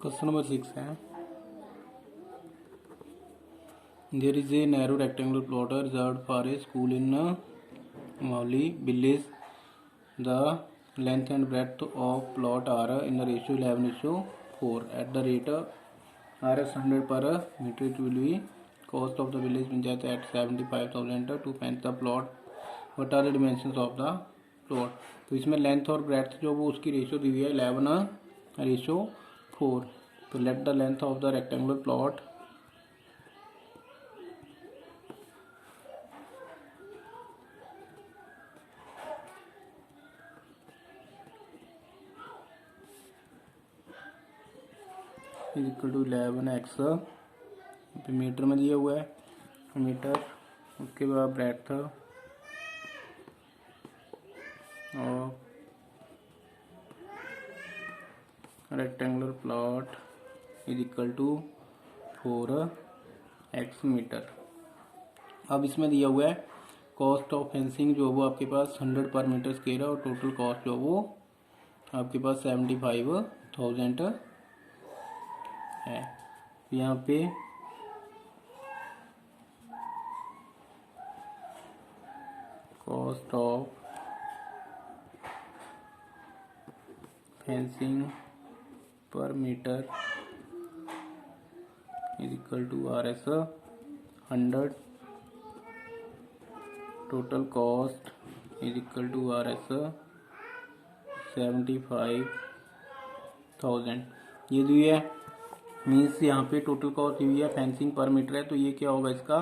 Question number 6 है there is a narrow rectangular plot reserved for a school in Mowgli Village. The length and breadth of plot are in the ratio 11:4. At the rate Rs 100 per meter, it will be cost of the village panchayat at 75,000 to fence the plot. What are the dimensions of the plot? तो इसमें length और breath जो वो उसकी ratio दी हुई है 11:4. तो let the length of the rectangular plot is equal to 11x metre में दिया हुआ है मीटर। उसके बाद ब्रेथ और rectangular plot is equal to 4x metre. अब इसमें दिया हुआ है कॉस्ट ऑफ फेंसिंग जो वो आपके पास 100 पर मीटर स्क्वायर है और टोटल कॉस्ट जो वो आपके पास 75,000 है। यहाँ पे cost of fencing per metre is equal to Rs 100, total cost is equal to Rs 75,000। ये दी है मीन्स यहाँ पे टोटल कॉस्ट दी हुई है फेंसिंग पर मीटर है। तो ये क्या होगा इसका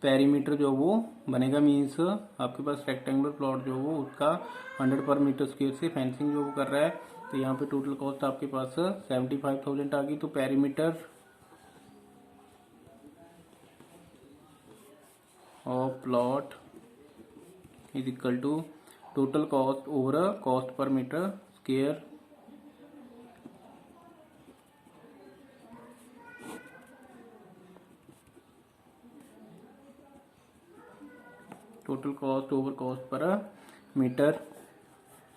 पेरीमीटर जो वो बनेगा मीन्स आपके पास रेक्टेंगुलर प्लॉट जो वो उसका 100 पर मीटर स्क्वायर से फेंसिंग जो वो कर रहा है। तो यहाँ पे टोटल कॉस्ट आपके पास 75,000 आ गई। तो perimeter of plot is equal to total cost over cost per metre square total cost over cost per metre.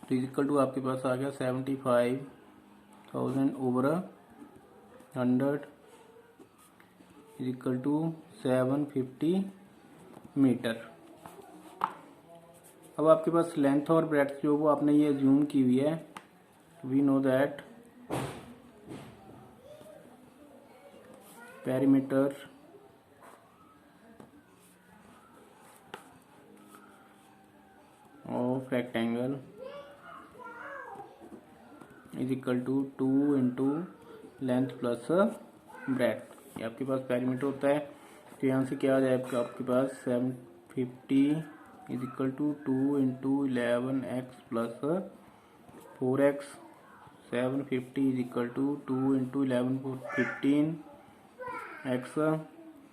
तो इक्वल टू आपके पास आ गया 75,000 over 100 is equal to 750 metre. अब आपके पास लेंथ और ब्रेड्थ जो वो आपने ये अज्यूम की हुई है। We know that perimeter of rectangle is equal to 2 into length plus breadth. ये आपके पास पेरीमीटर होता है। तो यहाँ से क्या आ जाएगा आपके पास 750 is equal to 2 into 11x plus 4x। 750 is equal to 2 into 11 15x।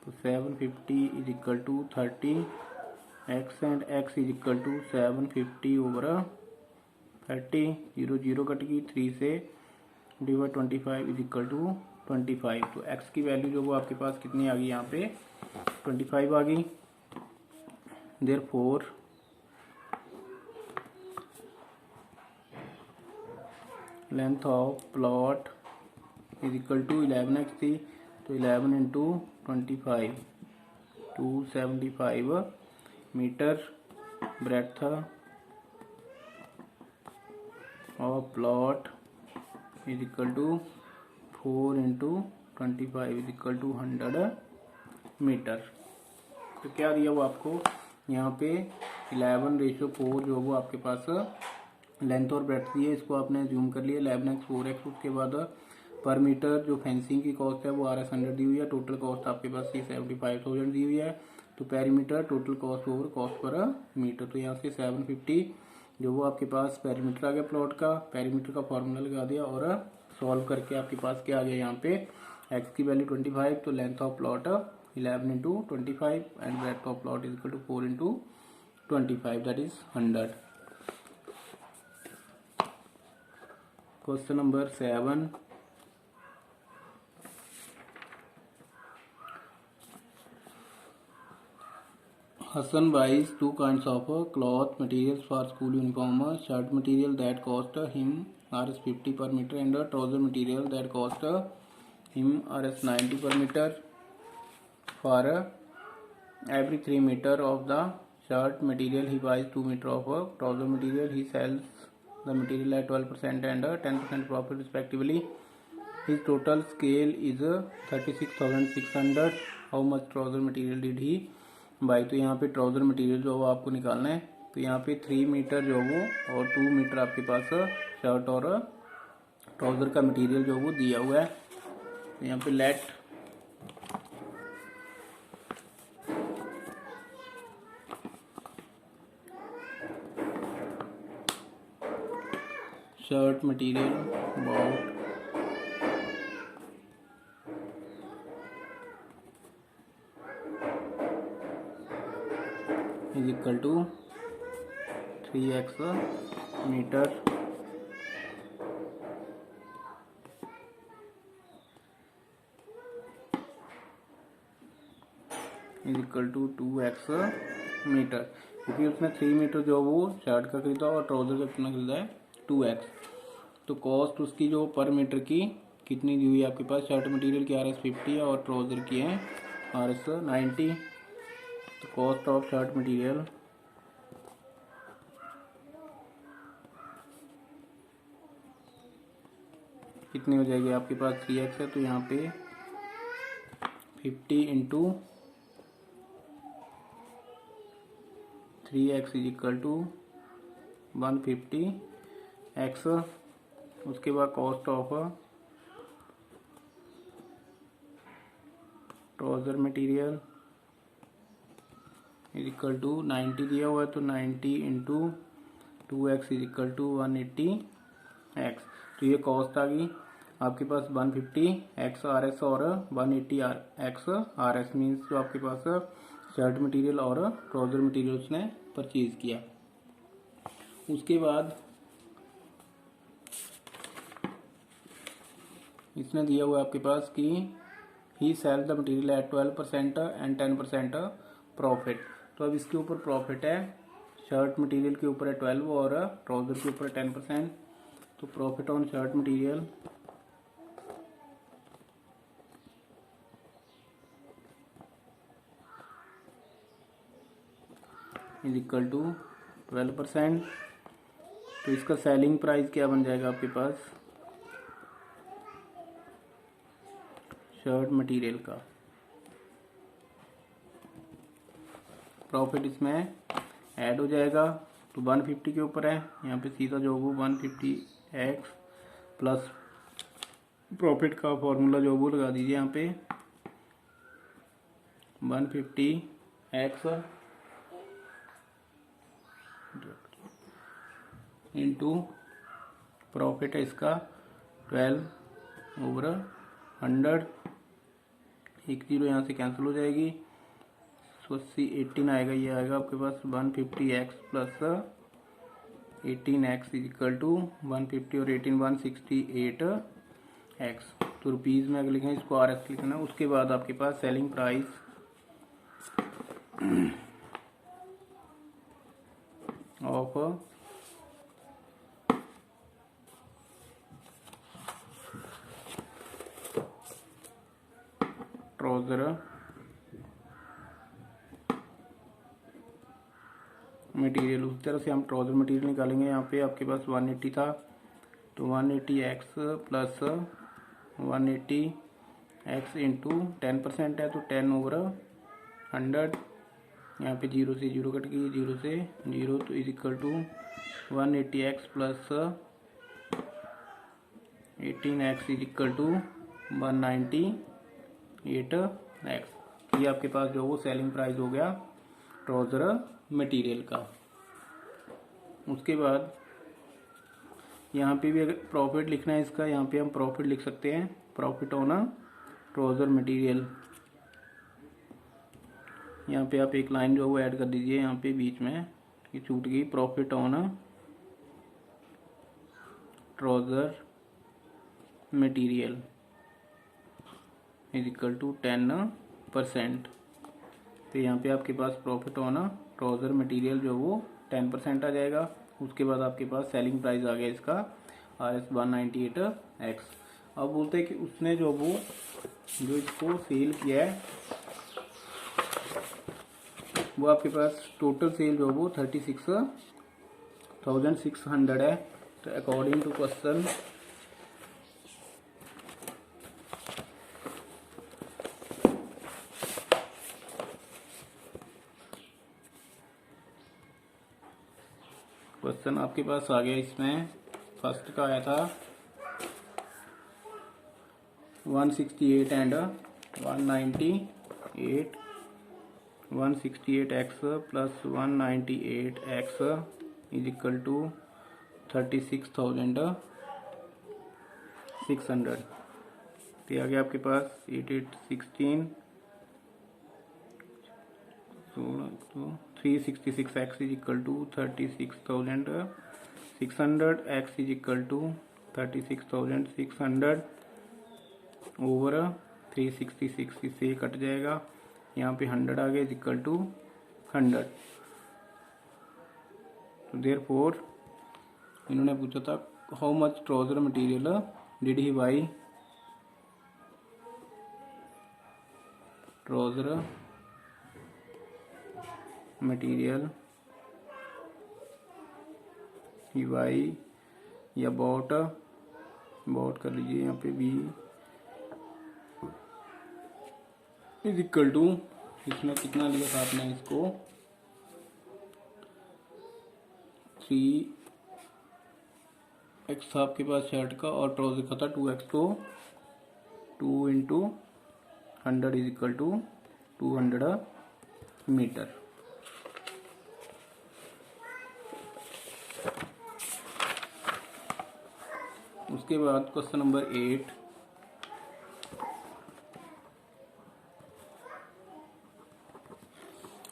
तो 750 is equal to 30x and x is equal to 750 over 30। 0 0 cut गई 3 से डिवाइड 25 इज इक्वल टू 25। तो x की वैल्यू जो वो आपके पास कितनी आ गई यहाँ पे 25 आ गई। Therefore length of plot is equal to 11x थी। तो 11 into 25 275 metre. Breadth of plot is equal to 4 into 25 is equal to 100 metre. तो क्या दिया वो आपको यहाँ पे 11:4 जो वो आपके पास लेंथ और ब्रेड्थ दी है। इसको आपने जूम कर लिया 11x 4x। उसके बाद पर मीटर जो फेंसिंग की कॉस्ट है वो Rs 100 दी हुई है। टोटल कॉस्ट आपके पास 75,000 दी हुई है। तो perimeter total cost over cost per metre. तो यहाँ से 750 जो वो आपके पास पेरीमीटर आ गया प्लॉट का। पेरीमीटर का फॉर्मूला लगा दिया और सॉल्व करके आपके पास क्या आ गया यहाँ पे x की वैल्यू 25। तो length of plot 11 into 25 and breadth of plot is equal to 4 into 25 that is 100। Question number 7 Hassan buys 2 kinds of cloth materials for school uniform. Shirt material that cost him Rs 50 per meter and trouser material that cost him RS 90 per meter. For every 3 meter of the shirt material he buys 2 meter of trouser material. He sells the material at 12% and 10% profit respectively. His total scale is 36,600. How much trouser material did he buy? तो यहाँ पे trouser material जो वो आपको निकालना है। तो यहाँ पे 3 मीटर जो वो और 2 मीटर आपके पास शर्ट और ट्राउजर का मटेरियल जो वो दिया हुआ है। तो यहाँ पे let shirt material about is equal to 3x meter is equal to 2x metre, क्योंकि उसने 3 मीटर जो वो शर्ट का खरीदा और ट्राउजर का कितना खरीदा है 2x। तो कॉस्ट उसकी जो पर मीटर की कितनी दी हुई है आपके पास? शर्ट मटेरियल की RS 50 है और ट्राउजर की है RS 90। तो कॉस्ट ऑफ शर्ट मटेरियल कितनी हो जाएगी आपके पास? 3x है, तो यहाँ पे 50 into 3x is equal to 150x। उसके बाद cost of trouser material is equal to 90 दिया हुआ है, तो 90 into 2x is equal to 180x। तो ये कॉस्ट आ गई आपके पास 150x RS और 180x RS, मीन्स जो आपके पास शर्ट मटेरियल और ट्राउजर मटेरियल उसने परचेज किया। उसके बाद इसने दिया हुआ है आपके पास कि he sell the material at 12% and 10% profit. तो अब इसके ऊपर प्रॉफिट है, शर्ट मटेरियल के ऊपर है 12 और ट्राउजर के ऊपर 10%। तो profit on shirt material is equal to 12%। तो इसका सेलिंग प्राइस क्या बन जाएगा आपके पास शर्ट मटेरियल का? प्रॉफिट इसमें ऐड हो जाएगा, तो 150 के ऊपर है, यहाँ पे सीधा जो वो 150x प्लस प्रॉफिट का फॉर्मूला जो वो लगा दीजिए यहाँ पे 150x इंटू प्रॉफिट है इसका 12/100। एक जीरो यहाँ से कैंसिल हो जाएगी, 18 आएगा। ये आएगा आपके पास 150x plus 18x is equal to 150 और 18 168x। तो रुपीज़ में अगर लिखें इसको RS लिखना। उसके बाद आपके पास selling price of trouser material, उस तरह से हम ट्राउजर मटेरियल निकालेंगे। यहाँ पे आपके पास 180 था, तो 180x प्लस 180x इंटू 10% है, तो 10/100। यहाँ पे 0 से 0 कट गई, 0 से 0, तो is equal to 180x plus 18x is equal to 198x। ये आपके पास जो वो सेलिंग प्राइस हो गया ट्राउजर मटेरियल का। उसके बाद यहाँ पे भी अगर प्रॉफिट लिखना है इसका, यहाँ पे हम प्रॉफिट लिख सकते हैं, प्रॉफिट ऑन ट्राउजर मटेरियल। यहाँ पे आप एक लाइन जो वो ऐड कर दीजिए, यहाँ पे बीच में ये छूट गई, profit on trouser material is equal to 10%। तो यहाँ पे आपके पास प्रॉफिट ऑन ट्राउजर मटेरियल जो वो 10% आ जाएगा। उसके बाद आपके पास सेलिंग प्राइस आ गया इसका RS 198x। अब बोलते हैं कि उसने जो इसको सेल किया है वो आपके पास टोटल सेल जो वो 36,600 है। तो अकॉर्डिंग टू क्वेश्चन आपके पास आ गया। इसमें फर्स्ट का आया था 168 and 198 168x plus 198x is equal to 36,600। तो आ गया आपके पास 8816 तो 366x is equal to 36,600 x is equal to 36,600 over 366 इससे कट जाएगा। यहाँ पे 100 आ गया इज इक्वल टू 100। तो देयरफॉर इन्होंने पूछा था how much trouser material did he by. Trouser material he by या बॉट कर लीजिए यहाँ पे बी इज इक्वल टू, इसमें कितना लिया था आपने इसको 3x था आपके पास शर्ट का और ट्राउजर का था 2x, तो 2 into 100 is equal to 200 metre. उसके बाद क्वेश्चन नंबर 8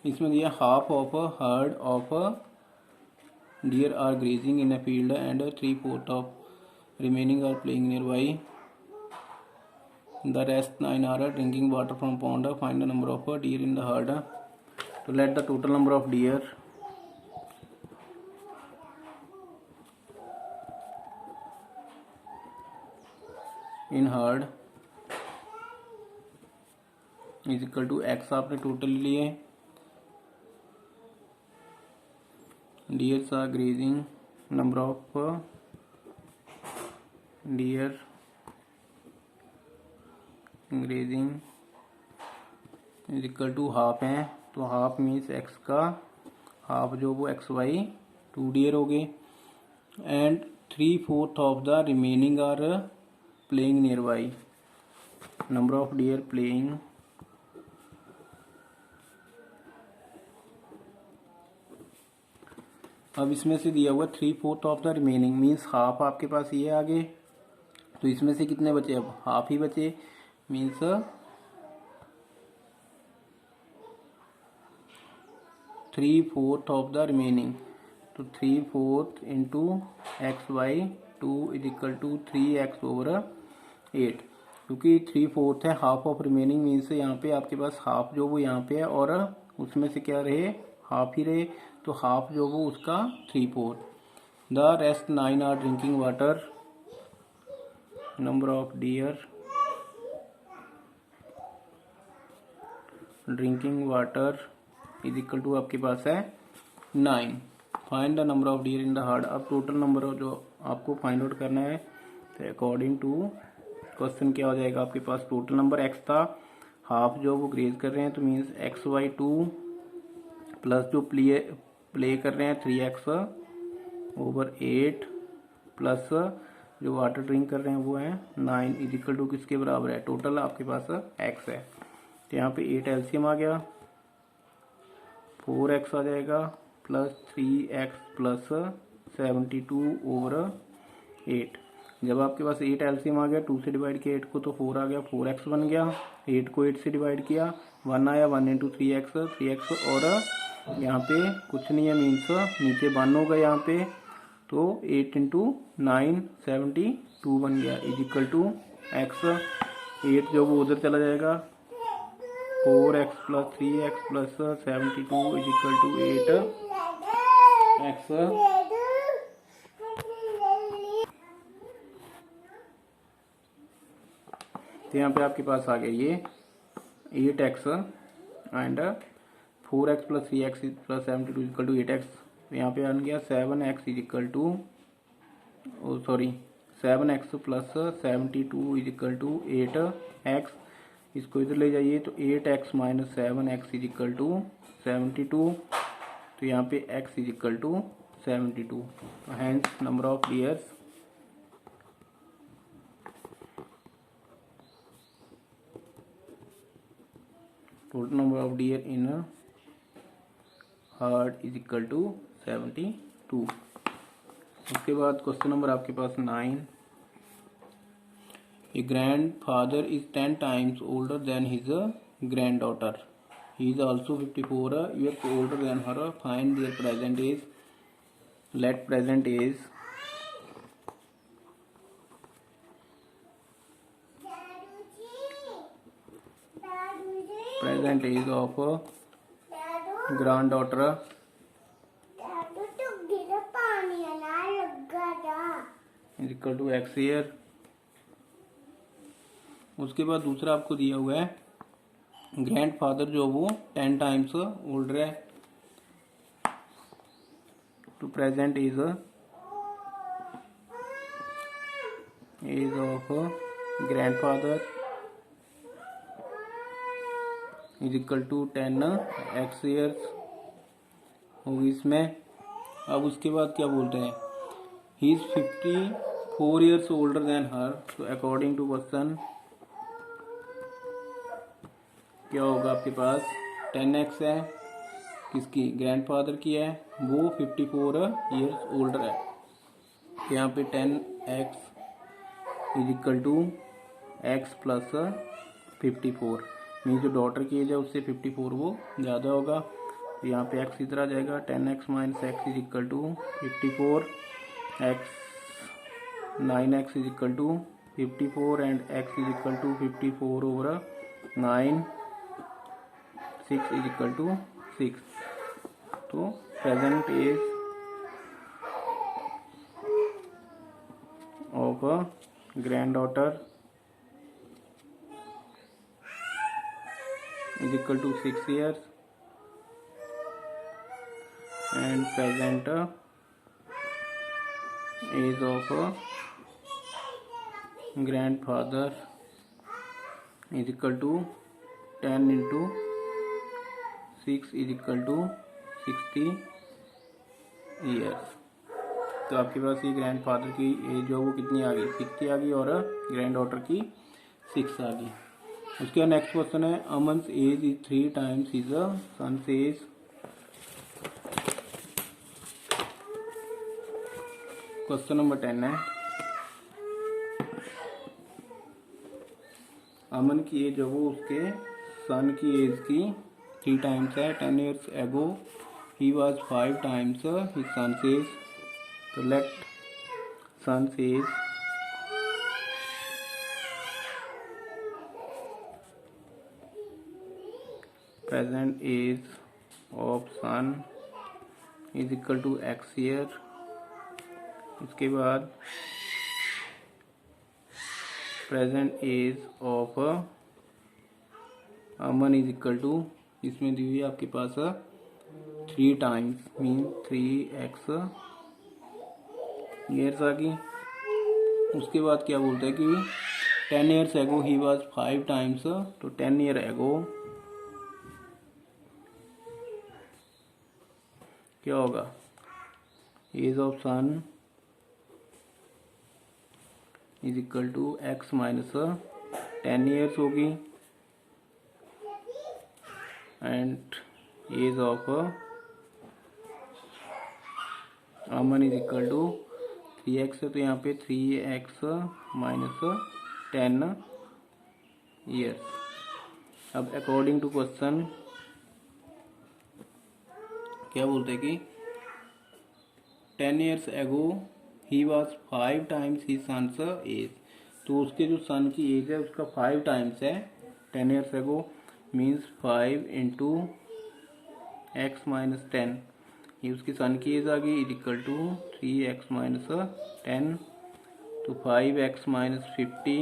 इसमें दिया half of a herd of deer are grazing in a field and 3/4 of remaining are playing near by. The rest 9 are drinking water from pond. Find the number of deer in the herd. तो let the total number of deer in herd is equal to x आपने टोटल लिए। Dears are grazing, number of deer grazing is equal to half है। तो half means x का half जो वो x by 2 deer हो गए and 3/4 of the remaining are playing near by. Number of deer playing अब इसमें से दिया हुआ 3/4 of the remaining means half आपके पास ये आगे। तो इसमें से कितने बचे, अब हाफ ही बचे मीन्स 3/4 ऑफ द रिमेनिंग। तो 3/4 into x by 2 is equal to 3x over 8। क्योंकि 3/4 है हाफ ऑफ रिमेनिंग मीन्स यहाँ पे आपके पास हाफ जो वो यहाँ पे है और उसमें से क्या रहे हाफ ही रहे। तो हाफ जो वो उसका 3/4। The rest 9 are drinking water. Number of deer drinking water is equal to आपके पास है 9। Find the number of deer in the herd. अब टोटल नंबर जो आपको फाइंड आउट करना है तो अकॉर्डिंग टू क्वेश्चन क्या हो जाएगा आपके पास टोटल नंबर एक्स था, हाफ जो वो ग्रेज कर रहे हैं तो मीन्स XY2 प्लस जो प्ले कर रहे हैं 3x ओवर 8 प्लस जो वाटर ड्रिंक कर रहे हैं वो है 9 इज इक्वल टू किसके बराबर है, टोटल आपके पास x है। तो यहाँ पे 8 एलसीएम आ गया 4x आ जाएगा प्लस 3x प्लस 72 ओवर 8। जब आपके पास 8 एलसीएम आ गया 2 से डिवाइड किया 8 को तो 4 आ गया 4x बन गया। 8 को 8 से डिवाइड किया 1 आया 1 इंटू 3x और यहाँ पे कुछ नहीं है मीन्स नीचे 1 होगा यहाँ पे तो 8 इंटू 9 72 बन गया इज इक्वल टू x। 8 जो वो उधर चला जाएगा 4x plus 3x plus 72 is equal to 8x। तो यहाँ पे आपके पास आ गया ये 8x and 4x plus 3x plus 72 equal to 8x। यहाँ पे आ गया 7x is equal to 7x plus 72 is equal to 8x। इसको इधर ले जाइए तो 8x minus 7x is equal to 72। तो यहाँ पे x is equal to 72। Hence number of deers total number of deer in herd is equal to 72। उसके बाद क्वेश्चन नंबर आपके पास 9। A grandfather is 10 times older than his granddaughter. He is also 54 years older than her. Find their present age. Let present age of granddaughter is equal to x year। उसके बाद दूसरा आपको दिया हुआ है grand father जो वो 10 times older है। तो present age of grandfather is equal to 10x years होगी इसमें। अब उसके बाद क्या बोलते हैं, he is 54 years older than her. तो अकॉर्डिंग टू क्वेश्चन क्या होगा आपके पास 10x है किसकी, ग्रैंडफादर की है, वो 54 years ओल्डर है। तो यहाँ पे 10x is equal to x plus 54 means जो डॉटर की एज है उससे 54 वो ज़्यादा होगा। तो यहाँ पे x इधर आ जाएगा 10x minus x is equal to 54 x 9x is equal to 54 and x is equal to 54 over 9 6 is equal to 6। तो present age of granddaughter is equal to 6 years and present age of grandfather is equal to 10 into 6 is equal to 60 years। तो आपके पास ये grandfather की as जो वो कितनी आ गई 60 आ गई और ग्रैंड डॉटर की 6 आ गई। उसके बाद नेक्स्ट क्वेश्चन है Aman's age is 3 times his son's age. Question number 10 है अमन की एज है वो उसके सन की एज की 3 times है। 10 years ago he was 5 times his son's age। तो late son's age present age of son is equal to x year। उसके बाद present age of Aman is equal to इसमें दी हुई है आपके पास 3 times मीन 3x years आ गई। उसके बाद क्या बोलते हैं कि 10 years ago he was 5 times। तो 10 year ago क्या होगा age of son is equal to x minus 10 years होगी and age of Aman is equal to 3x है। तो यहाँ पे 3x माइनस 10 years। अब अकॉर्डिंग टू क्वेश्चन क्या बोलते हैं कि 10 years ago he was 5 times his son's age। तो उसके जो सन की एज है उसका 5 times है 10 years ago means 5 into x minus 10। ये उसकी सन की एज आ गई is equal to 3x minus 10। तो 5x minus 50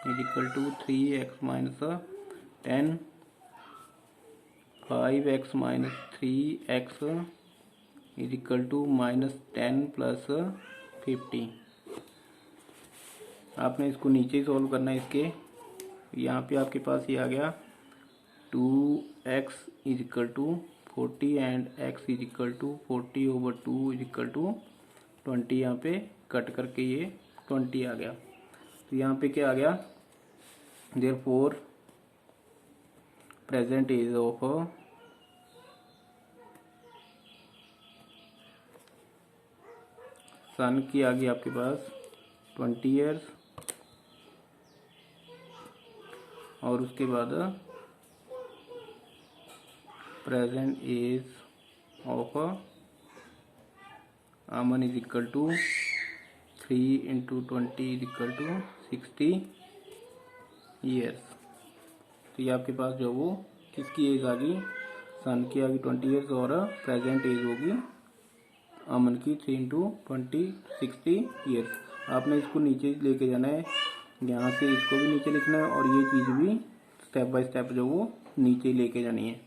is equal to 3x minus 10, 5x minus 3x is equal to minus 10 plus 50। आपने इसको नीचे सॉल्व करना है इसके। यहाँ पे आपके पास ये आ गया 2x is equal to 40 and x is equal to 40/2 is equal to 20। यहाँ पे कट करके ये 20 आ गया। तो यहाँ पे क्या आ गया, देयरफॉर प्रेजेंट एज ऑफ सन की आ गई आपके पास 20 ईयर्स, और उसके बाद present age of Aman is equal to 3 × 20 is equal to 60 years. तो ये आपके पास जो वो किसकी एज आ गई, सन की आ गई 20 ईयर्स, और प्रेजेंट एज होगी अमन की 3 × 20 60 ईयर्स। आपने इसको नीचे लेके जाना है, यहाँ से इसको भी नीचे लिखना है और ये चीज़ भी स्टेप बाय स्टेप जो वो नीचे लेके जानी है।